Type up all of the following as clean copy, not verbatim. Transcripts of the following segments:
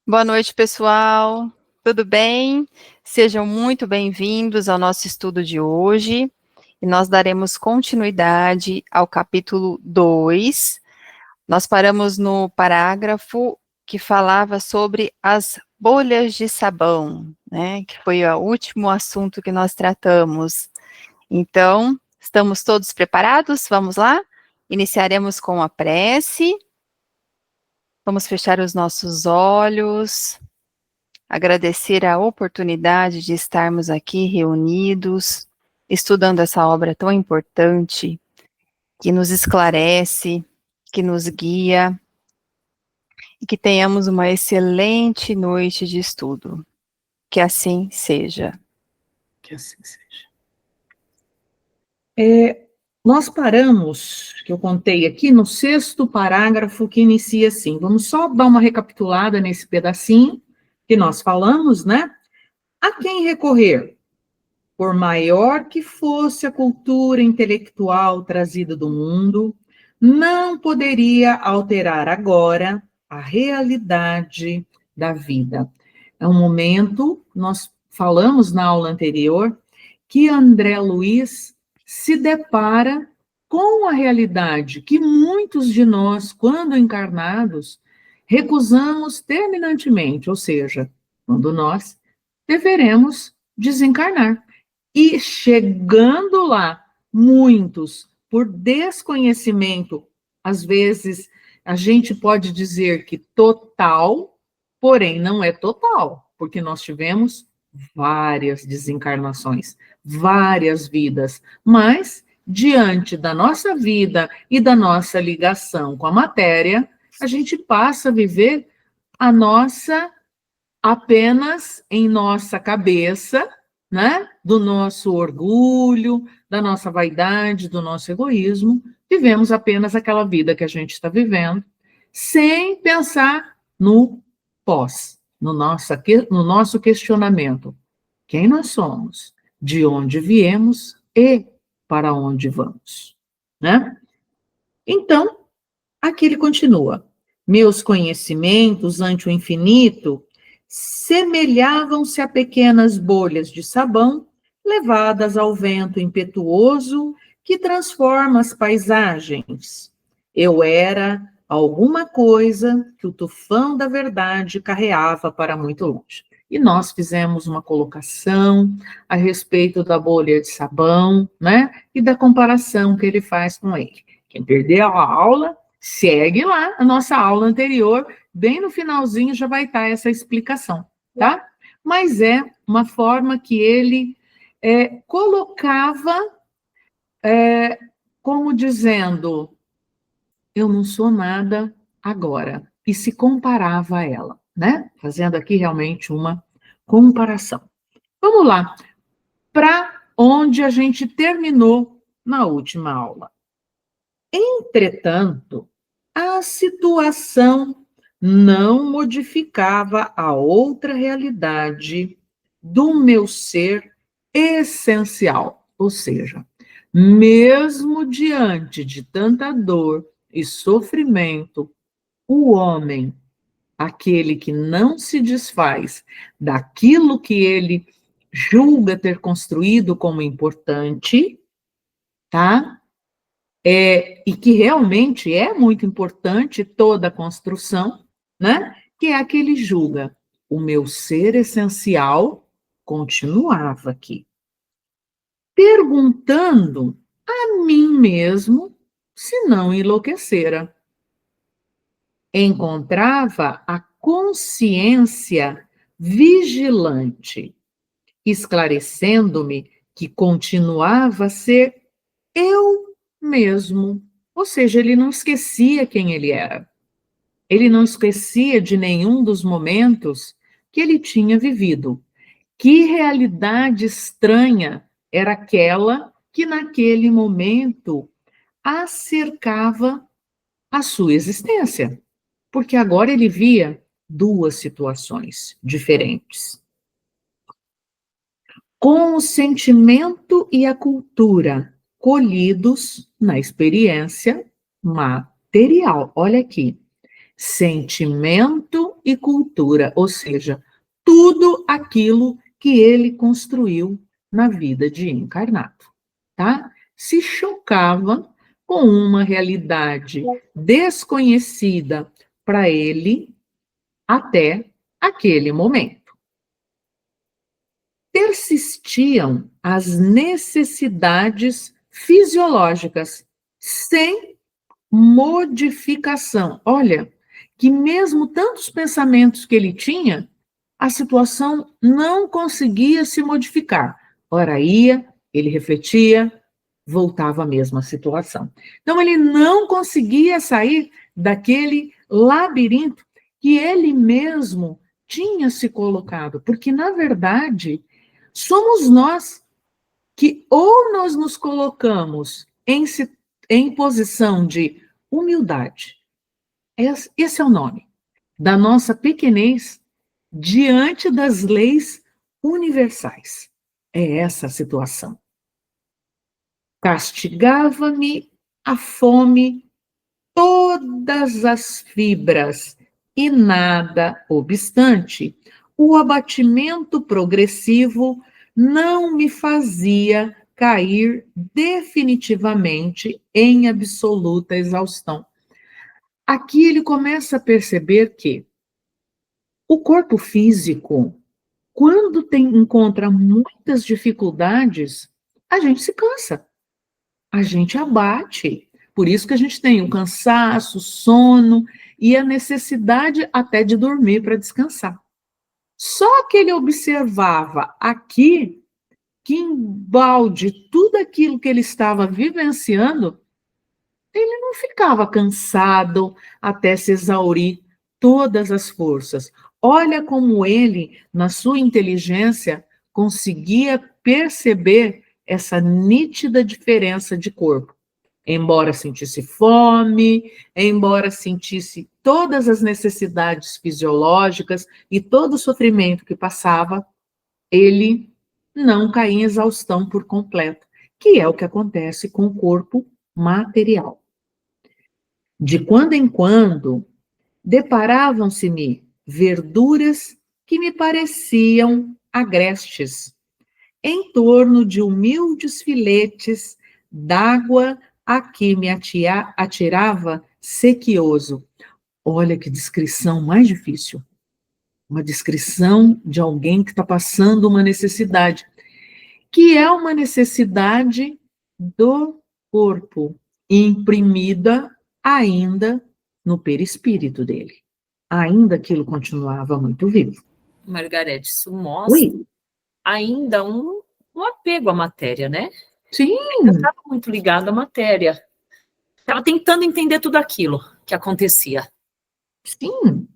Boa noite, pessoal. Tudo bem? Sejam muito bem-vindos ao nosso estudo de hoje. E nós daremos continuidade ao capítulo 2. Nós paramos no parágrafo que falava sobre as bolhas de sabão, né? Que foi o último assunto que nós tratamos. Então, estamos todos preparados? Vamos lá? Iniciaremos com a prece. Vamos fechar os nossos olhos. Agradecer a oportunidade de estarmos aqui reunidos, estudando essa obra tão importante, que nos esclarece, que nos guia, e que tenhamos uma excelente noite de estudo. Que assim seja. Que assim seja. Nós paramos, que eu contei aqui, no 6º parágrafo, que inicia assim. Vamos só dar uma recapitulada nesse pedacinho que nós falamos, né? A quem recorrer? Por maior que fosse a cultura intelectual trazida do mundo, não poderia alterar agora a realidade da vida. É um momento, nós falamos na aula anterior, que André Luiz se depara com a realidade que muitos de nós, quando encarnados, recusamos terminantemente, ou seja, quando nós deveremos desencarnar. E chegando lá, muitos, por desconhecimento, às vezes a gente pode dizer que total, porém não é total, porque nós tivemos várias desencarnações, várias vidas, mas diante da nossa vida e da nossa ligação com a matéria, a gente passa a viver a nossa apenas em nossa cabeça, né? Do nosso orgulho, da nossa vaidade, do nosso egoísmo, vivemos apenas aquela vida que a gente está vivendo, sem pensar no pós, no nosso questionamento. Quem nós somos? De onde viemos e para onde vamos, né? Então, aqui ele continua. Meus conhecimentos ante o infinito semelhavam-se a pequenas bolhas de sabão levadas ao vento impetuoso que transforma as paisagens. Eu era alguma coisa que o tufão da verdade carreava para muito longe. E nós fizemos uma colocação a respeito da bolha de sabão, né? E da comparação que ele faz com ele. Quem perdeu a aula, segue lá a nossa aula anterior, bem no finalzinho já vai estar essa explicação, tá? Mas é uma forma que ele colocava como dizendo, eu não sou nada agora, e se comparava a ela, né? Fazendo aqui realmente uma comparação. Vamos lá, para onde a gente terminou na última aula. Entretanto, a situação não modificava a outra realidade do meu ser essencial, ou seja, mesmo diante de tanta dor e sofrimento, o homem, aquele que não se desfaz daquilo que ele julga ter construído como importante, tá? E que realmente é muito importante toda a construção, né? Que é a que ele julga. O meu ser essencial continuava aqui, perguntando a mim mesmo se não enlouquecera. Encontrava a consciência vigilante, esclarecendo-me que continuava a ser eu mesmo. Ou seja, ele não esquecia quem ele era. Ele não esquecia de nenhum dos momentos que ele tinha vivido. Que realidade estranha era aquela que naquele momento acercava a sua existência. Porque agora ele via duas situações diferentes. Com o sentimento e a cultura colhidos na experiência material. Olha aqui. Sentimento e cultura, ou seja, tudo aquilo que ele construiu na vida de encarnado, tá? Se chocava com uma realidade desconhecida para ele até aquele momento. Persistiam as necessidades fisiológicas sem modificação. Olha, que mesmo tantos pensamentos que ele tinha, a situação não conseguia se modificar. Ora ia, ele refletia, voltava à mesma situação. Então ele não conseguia sair daquele labirinto que ele mesmo tinha se colocado, porque na verdade somos nós que ou nós nos colocamos em posição de humildade. Esse é o nome da nossa pequenez diante das leis universais. É essa a situação. Castigava-me a fome todas as fibras, e nada obstante, o abatimento progressivo não me fazia cair definitivamente em absoluta exaustão. Aqui ele começa a perceber que o corpo físico, quando encontra muitas dificuldades, a gente se cansa, a gente abate. Por isso que a gente tem o cansaço, sono e a necessidade até de dormir para descansar. Só que ele observava aqui que embalde tudo aquilo que ele estava vivenciando, ele não ficava cansado até se exaurir todas as forças. Olha como ele, na sua inteligência, conseguia perceber essa nítida diferença de corpo. Embora sentisse fome, embora sentisse todas as necessidades fisiológicas e todo o sofrimento que passava, ele não caía em exaustão por completo, que é o que acontece com o corpo material. De quando em quando, deparavam-se-me verduras que me pareciam agrestes, em torno de humildes filetes d'água a que me atirava sequioso. Olha que descrição mais difícil. Uma descrição de alguém que está passando uma necessidade, que é uma necessidade do corpo, imprimida ainda no perispírito dele. Ainda aquilo continuava muito vivo. Margarete, isso mostra Oi? ainda um apego à matéria, né? Sim. Eu estava muito ligado à matéria. Estava tentando entender tudo aquilo que acontecia. Sim.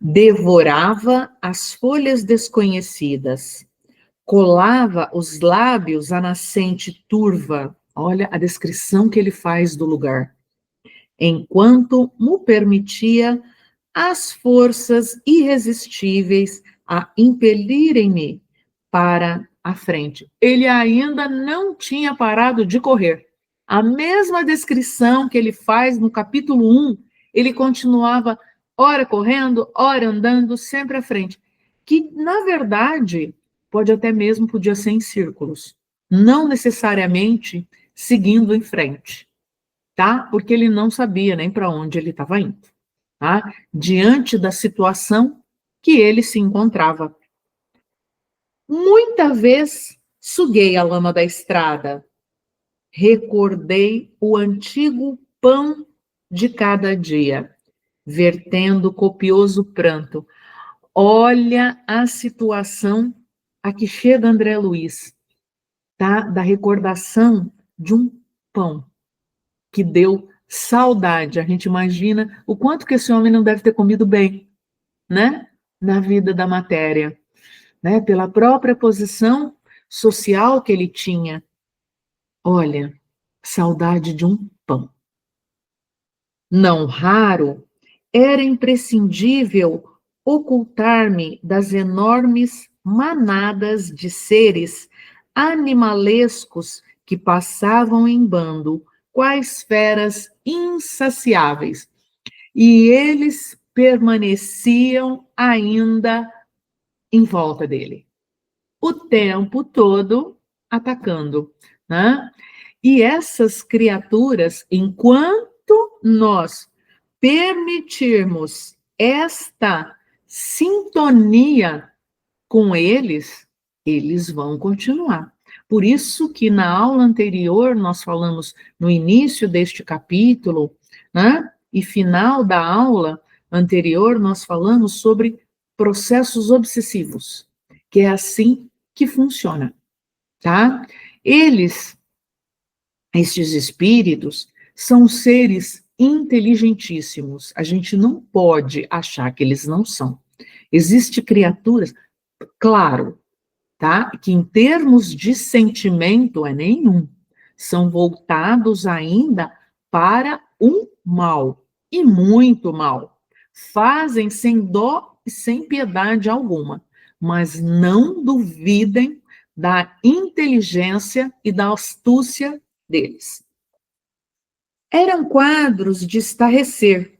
Devorava as folhas desconhecidas, colava os lábios à nascente turva. Olha a descrição que ele faz do lugar. Enquanto me permitia as forças irresistíveis a impelirem-me para a frente. Ele ainda não tinha parado de correr. A mesma descrição que ele faz no capítulo 1, ele continuava ora correndo, ora andando, sempre à frente. Que, na verdade, podia ser em círculos, não necessariamente seguindo em frente, tá? Porque ele não sabia nem para onde ele estava indo, tá? Diante da situação que ele se encontrava. Muita vez suguei a lama da estrada, recordei o antigo pão de cada dia, vertendo copioso pranto. Olha a situação a que chega André Luiz, tá? Da recordação de um pão que deu saudade. A gente imagina o quanto que esse homem não deve ter comido bem, né? Na vida da matéria, né? Pela própria posição social que ele tinha. Olha, saudade de um pão. Não raro, era imprescindível ocultar-me das enormes manadas de seres animalescos que passavam em bando, quais feras insaciáveis. E eles permaneciam ainda em volta dele, o tempo todo atacando, né? E essas criaturas, enquanto nós permitirmos esta sintonia com eles, eles vão continuar. Por isso que na aula anterior nós falamos no início deste capítulo, né? E final da aula anterior nós falamos sobre processos obsessivos, que é assim que funciona, tá? Estes espíritos, são seres inteligentíssimos. A gente não pode achar que eles não são. Existem criaturas, claro, tá? Que em termos de sentimento é nenhum. São voltados ainda para o mal, e muito mal. Fazem sem dó e sem piedade alguma, mas não duvidem da inteligência e da astúcia deles. Eram quadros de estarrecer.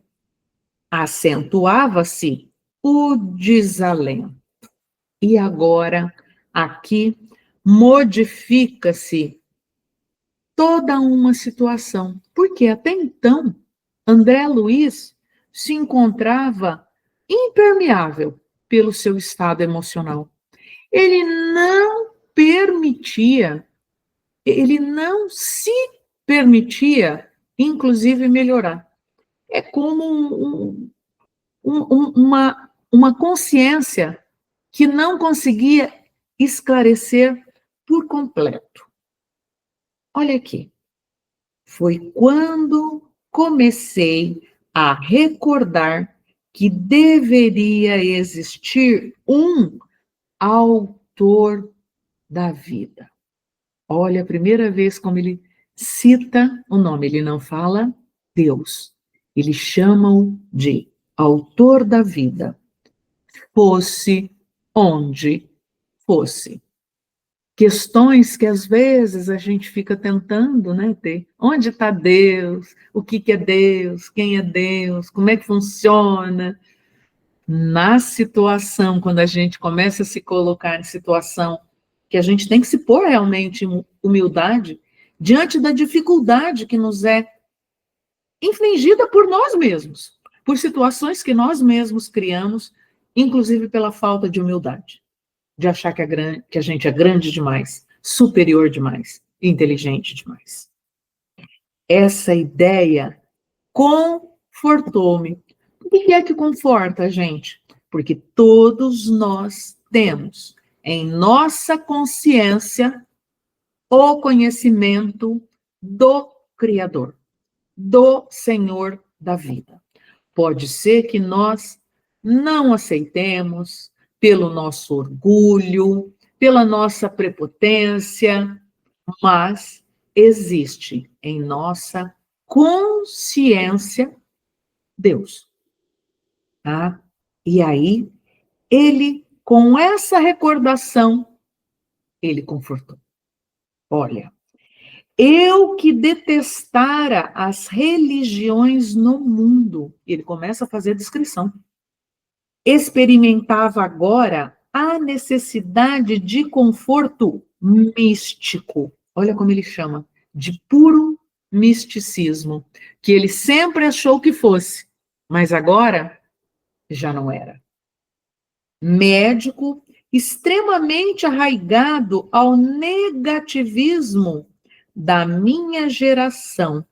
Acentuava-se o desalento. E agora, aqui, modifica-se toda uma situação. Porque até então, André Luiz se encontrava impermeável pelo seu estado emocional. Ele não se permitia, inclusive, melhorar. É como uma consciência que não conseguia esclarecer por completo. Olha aqui, foi quando comecei a recordar que deveria existir um autor da vida. Olha, a primeira vez como ele cita o nome, ele não fala Deus, ele chama-o de autor da vida, fosse onde fosse. Questões que às vezes a gente fica tentando, né, ter. Onde está Deus? O que é Deus? Quem é Deus? Como é que funciona? Na situação, quando a gente começa a se colocar em situação que a gente tem que se pôr realmente em humildade, diante da dificuldade que nos é infligida por nós mesmos, por situações que nós mesmos criamos, inclusive pela falta de humildade, de achar que a gente é grande demais, superior demais, inteligente demais. Essa ideia confortou-me. O que é que conforta a gente? Porque todos nós temos em nossa consciência o conhecimento do Criador, do Senhor da vida. Pode ser que nós não aceitemos pelo nosso orgulho, pela nossa prepotência, mas existe em nossa consciência Deus. Tá? E aí, ele, com essa recordação, ele confortou. Olha, eu que detestara as religiões no mundo, ele começa a fazer a descrição, experimentava agora a necessidade de conforto místico. Olha como ele chama, de puro misticismo, que ele sempre achou que fosse, mas agora já não era. Médico extremamente arraigado ao negativismo da minha geração,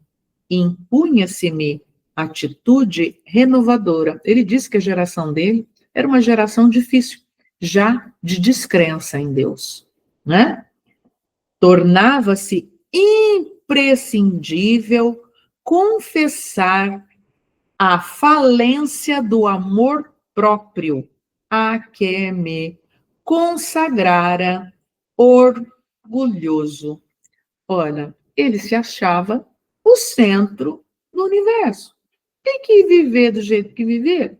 impunha-se-me atitude renovadora. Ele disse que a geração dele era uma geração difícil, já de descrença em Deus, né? Tornava-se imprescindível confessar a falência do amor próprio a que me consagrara orgulhoso. Olha, ele se achava o centro do universo. Tem que viver do jeito que viver?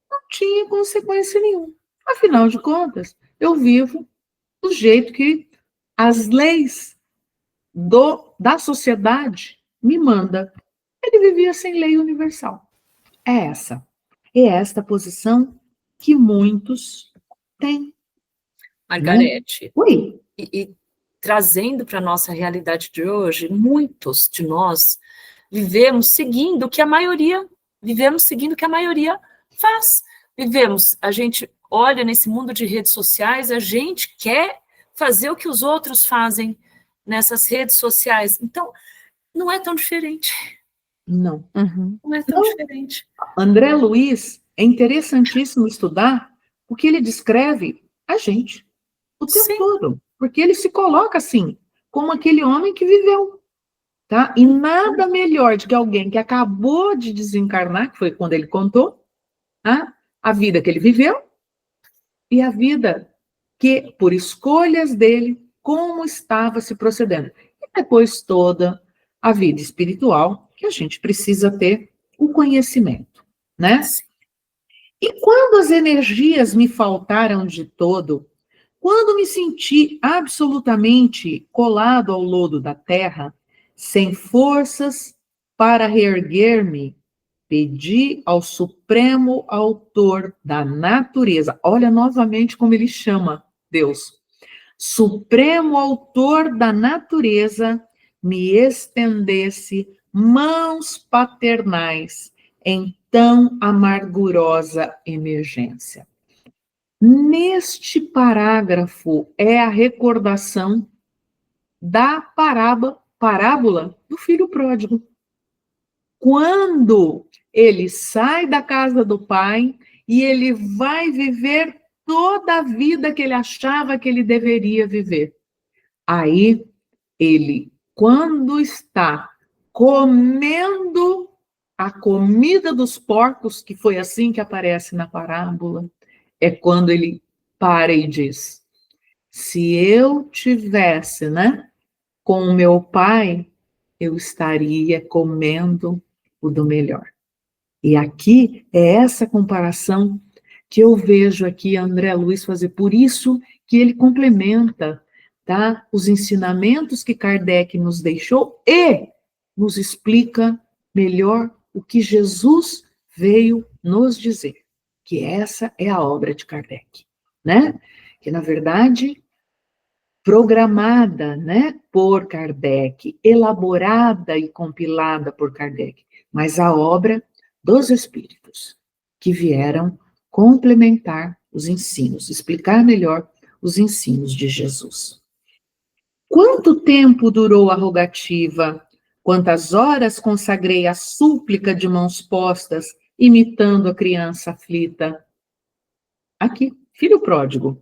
Não tinha consequência nenhuma. Afinal de contas, eu vivo do jeito que as leis da sociedade me mandam. Ele vivia sem lei universal. É essa. é esta posição que muitos têm. Margarete, Oi. e trazendo para a nossa realidade de hoje, muitos de nós vivemos seguindo o que a maioria faz. A gente olha nesse mundo de redes sociais, a gente quer fazer o que os outros fazem nessas redes sociais. Então, não é tão diferente. Não. Não é tão diferente. André Luiz é interessantíssimo estudar, porque ele descreve a gente o tempo todo, porque ele se coloca assim, como aquele homem que viveu, tá? E nada melhor do que alguém que acabou de desencarnar, que foi quando ele contou, tá? A vida que ele viveu e a vida que, por escolhas dele, como estava se procedendo. E depois toda a vida espiritual, que a gente precisa ter o conhecimento, né? Sim. E quando as energias me faltaram de todo, quando me senti absolutamente colado ao lodo da terra, sem forças para reerguer-me, pedi ao Supremo Autor da natureza, olha novamente como ele chama Deus, Supremo Autor da natureza, me estendesse mãos paternais em tão amargurosa emergência. Neste parágrafo é a recordação da parábola do filho pródigo. Quando ele sai da casa do pai e ele vai viver toda a vida que ele achava que ele deveria viver. Aí, ele, quando está comendo a comida dos porcos, que foi assim que aparece na parábola, é quando ele para e diz: se eu tivesse, com o meu pai, eu estaria comendo o do melhor. E aqui é essa comparação que eu vejo aqui André Luiz fazer, por isso que ele complementa, tá, os ensinamentos que Kardec nos deixou e nos explica melhor o que Jesus veio nos dizer, que essa é a obra de Kardec, né? Que, na verdade, programada, por Kardec, elaborada e compilada por Kardec, mas a obra dos espíritos que vieram complementar os ensinos, explicar melhor os ensinos de Jesus. Quanto tempo durou a rogativa? Quantas horas consagrei a súplica de mãos postas, imitando a criança aflita? Aqui, filho pródigo,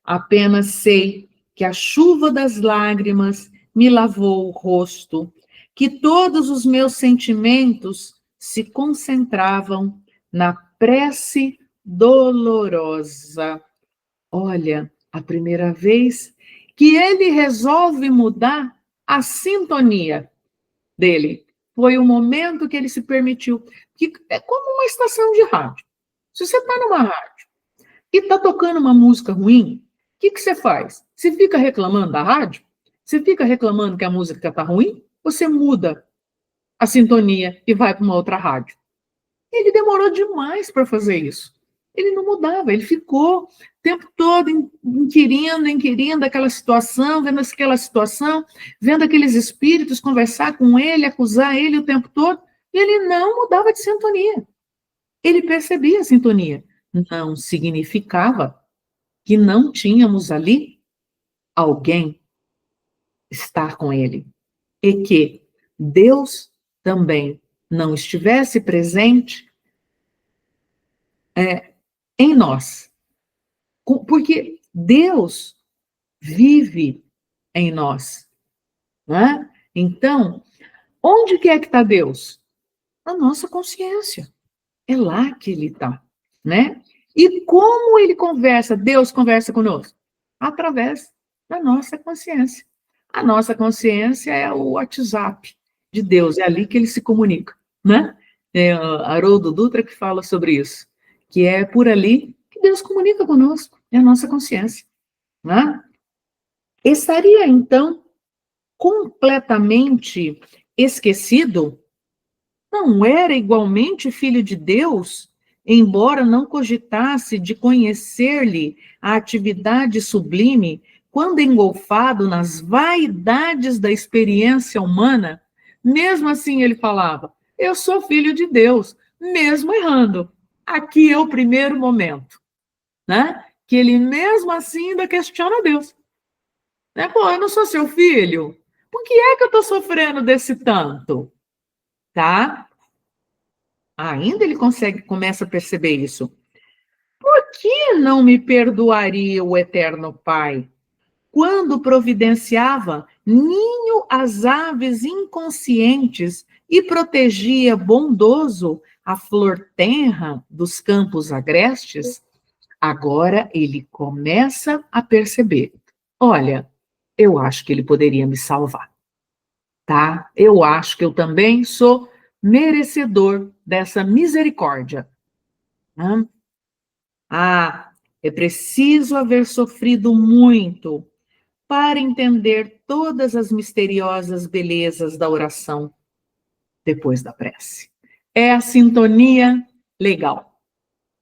apenas sei que a chuva das lágrimas me lavou o rosto, que todos os meus sentimentos se concentravam na prece dolorosa. Olha, a primeira vez que ele resolve mudar a sintonia dele. Foi o momento que ele se permitiu. Que é como uma estação de rádio. Se você está numa rádio e está tocando uma música ruim, o que você faz? Você fica reclamando da rádio? Você fica reclamando que a música está ruim? Você muda a sintonia e vai para uma outra rádio. Ele demorou demais para fazer isso. Ele não mudava, ele ficou o tempo todo inquirindo aquela situação, vendo aqueles espíritos conversar com ele, acusar ele o tempo todo, e ele não mudava de sintonia. Ele percebia a sintonia. Não significava que não tínhamos ali alguém estar com ele, e que Deus também não estivesse presente em nós. Porque Deus vive em nós. Né? Então, onde que é que está Deus? Na nossa consciência. É lá que ele está. Né? E como ele conversa, Deus conversa conosco? Através da nossa consciência. A nossa consciência é o WhatsApp de Deus, é ali que ele se comunica. Né? É Haroldo Dutra que fala sobre isso, que é por ali que Deus comunica conosco, é a nossa consciência. Né? Estaria, então, completamente esquecido? Não era igualmente filho de Deus embora não cogitasse de conhecer-lhe a atividade sublime, quando engolfado nas vaidades da experiência humana, mesmo assim ele falava: eu sou filho de Deus, mesmo errando. Aqui é o primeiro momento, né? Que ele mesmo assim ainda questiona Deus. Né? Pô, eu não sou seu filho? Por que é que eu estou sofrendo desse tanto? Tá? Ainda ele começa a perceber isso. Por que não me perdoaria o eterno Pai quando providenciava ninho às aves inconscientes e protegia bondoso a flor tenra dos campos agrestes? Agora ele começa a perceber. Olha, eu acho que ele poderia me salvar, tá? Eu acho que eu também sou merecedor dessa misericórdia. Né? Ah, é preciso haver sofrido muito para entender todas as misteriosas belezas da oração depois da prece. É a sintonia legal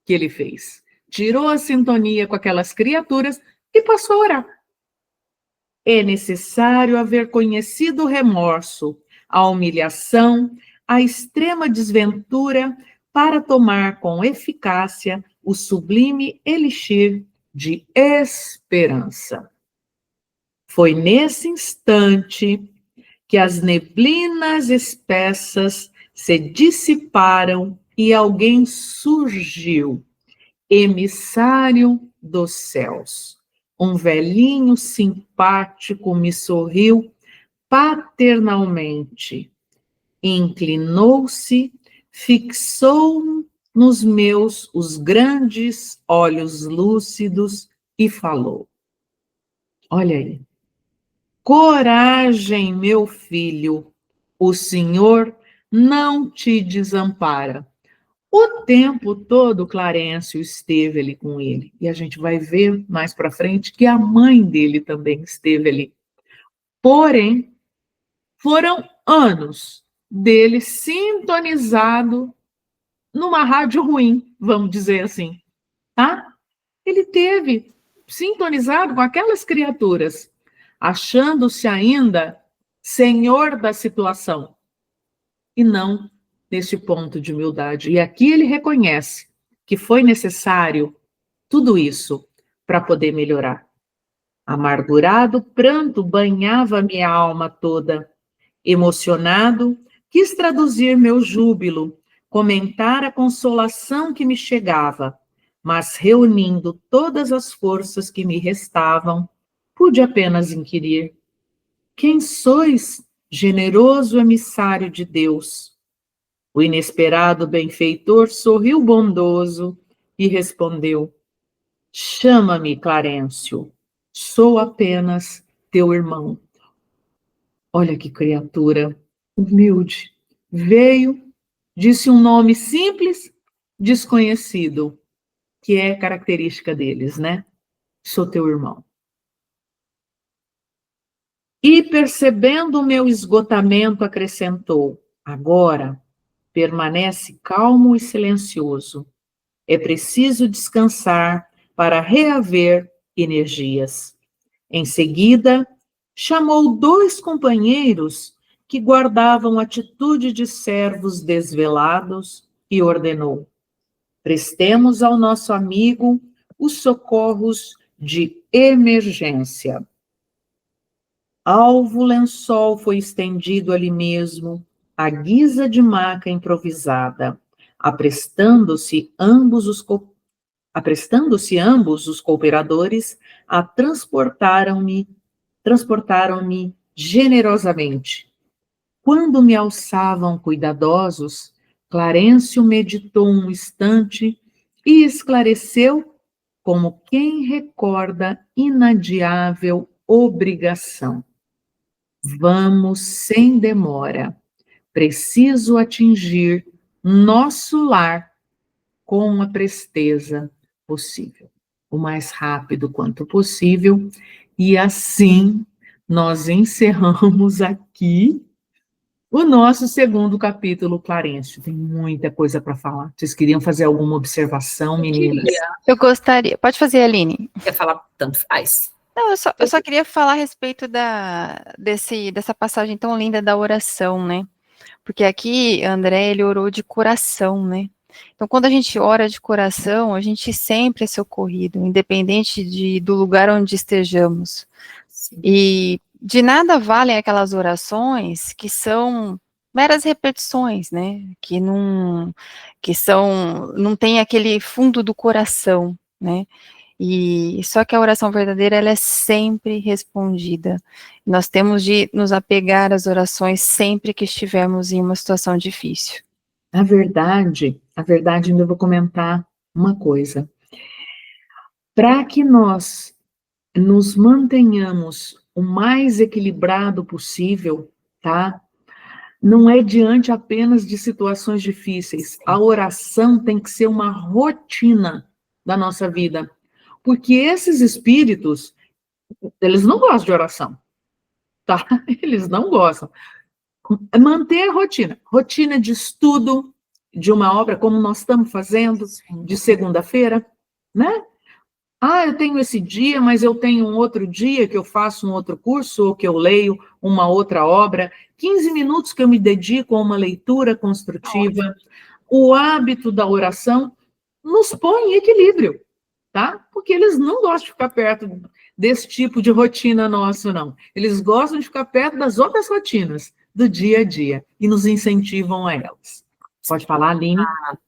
que ele fez. Tirou a sintonia com aquelas criaturas e passou a orar. É necessário haver conhecido o remorso, a humilhação, a extrema desventura para tomar com eficácia o sublime elixir de esperança. Foi nesse instante que as neblinas espessas se dissiparam e alguém surgiu, emissário dos céus. Um velhinho simpático me sorriu paternalmente, inclinou-se, fixou nos meus os grandes olhos lúcidos e falou: olha aí, coragem, meu filho, o Senhor não te desampara. O tempo todo, Clarencio esteve ali com ele. E a gente vai ver mais para frente que a mãe dele também esteve ali. Porém, foram anos dele sintonizado numa rádio ruim, vamos dizer assim, tá? Ele teve sintonizado com aquelas criaturas, achando-se ainda senhor da situação, e não neste ponto de humildade. E aqui ele reconhece que foi necessário tudo isso para poder melhorar. Amargurado pranto banhava minha alma toda. Emocionado, quis traduzir meu júbilo, comentar a consolação que me chegava, mas reunindo todas as forças que me restavam, pude apenas inquirir: quem sois, generoso emissário de Deus? O inesperado benfeitor sorriu bondoso e respondeu: chama-me Clarencio, sou apenas teu irmão. Olha que criatura humilde. Veio, disse um nome simples, desconhecido, que é característica deles, né? Sou teu irmão. E percebendo o meu esgotamento, acrescentou: agora permanece calmo e silencioso. É preciso descansar para reaver energias. Em seguida, chamou 2 companheiros que guardavam atitude de servos desvelados e ordenou: prestemos ao nosso amigo os socorros de emergência. Alvo lençol foi estendido ali mesmo, à guisa de maca improvisada, aprestando-se ambos os cooperadores a transportaram-me generosamente. Quando me alçavam cuidadosos, Clarencio meditou um instante e esclareceu como quem recorda inadiável obrigação. Vamos sem demora. Preciso atingir nosso lar com a presteza possível, o mais rápido quanto possível, e assim nós encerramos aqui o nosso segundo capítulo, Clarence. Tem muita coisa para falar. Vocês queriam fazer alguma observação, meninas? Eu gostaria. Pode fazer, Aline. Quer falar tanto faz. Não, eu só queria falar a respeito dessa passagem tão linda da oração, né? Porque aqui, André, ele orou de coração, né? Então, quando a gente ora de coração, a gente sempre é socorrido, independente do lugar onde estejamos. Sim. E de nada valem aquelas orações que são meras repetições, né? Não tem aquele fundo do coração, né? E só que a oração verdadeira, ela é sempre respondida. Nós temos de nos apegar às orações sempre que estivermos em uma situação difícil. A verdade, ainda vou comentar uma coisa. Para que nós nos mantenhamos o mais equilibrado possível, tá? Não é diante apenas de situações difíceis. A oração tem que ser uma rotina da nossa vida. Porque esses espíritos, eles não gostam de oração, tá? Eles não gostam. Manter a rotina de estudo de uma obra, como nós estamos fazendo, de segunda-feira, né? Ah, eu tenho esse dia, mas eu tenho um outro dia que eu faço um outro curso, ou que eu leio uma outra obra, 15 minutos que eu me dedico a uma leitura construtiva. O hábito da oração nos põe em equilíbrio, tá? Porque eles não gostam de ficar perto desse tipo de rotina nosso, não. Eles gostam de ficar perto das outras rotinas do dia a dia e nos incentivam a elas. Pode falar, Aline?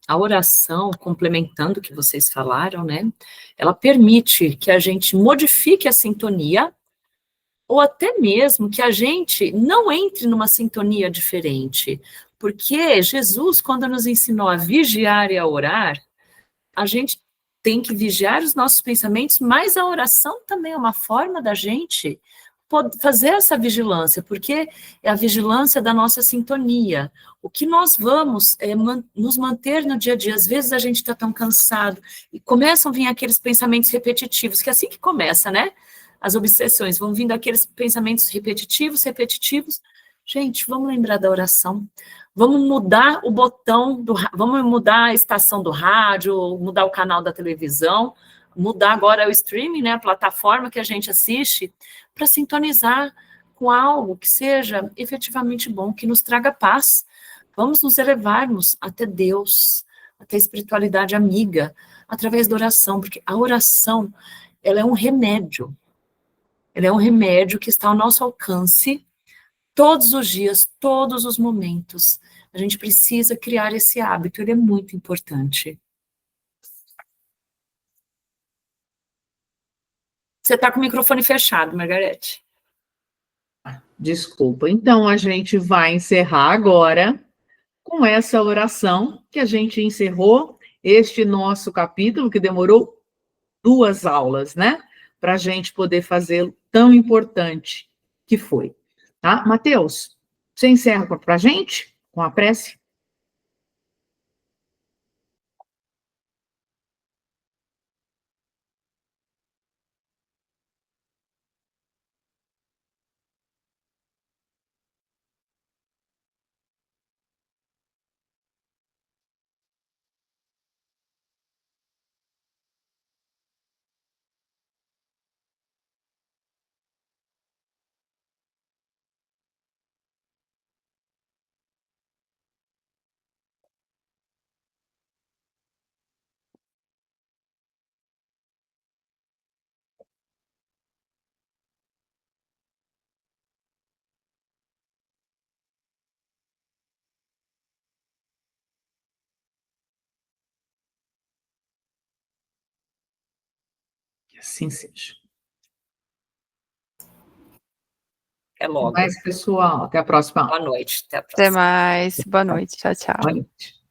A oração, complementando o que vocês falaram, né? Ela permite que a gente modifique a sintonia, ou até mesmo que a gente não entre numa sintonia diferente. Porque Jesus, quando nos ensinou a vigiar e a orar, a gente tem que vigiar os nossos pensamentos, mas a oração também é uma forma da gente fazer essa vigilância, porque é a vigilância da nossa sintonia. O que nós vamos nos manter no dia a dia. Às vezes a gente está tão cansado e começam a vir aqueles pensamentos repetitivos, que é assim que começa, né? As obsessões, vão vindo aqueles pensamentos repetitivos. Gente, vamos lembrar da oração. Vamos mudar o botão, vamos mudar a estação do rádio, mudar o canal da televisão, mudar agora o streaming, né, a plataforma que a gente assiste, para sintonizar com algo que seja efetivamente bom, que nos traga paz. Vamos nos elevarmos até Deus, até a espiritualidade amiga, através da oração, porque a oração, ela é um remédio. Ela é um remédio que está ao nosso alcance todos os dias, todos os momentos. A gente precisa criar esse hábito, ele é muito importante. Você está com o microfone fechado, Margarete. Desculpa. Então, a gente vai encerrar agora com essa oração que a gente encerrou este nosso capítulo, que demorou 2 aulas, né? Para a gente poder fazê-lo tão importante que foi. Tá? Mateus, você encerra para a gente com a prece? Que assim seja. Até logo. Mais, pessoal. Até a próxima. Boa noite. Até a próxima. Até mais. Boa noite. Tchau, tchau. Boa noite.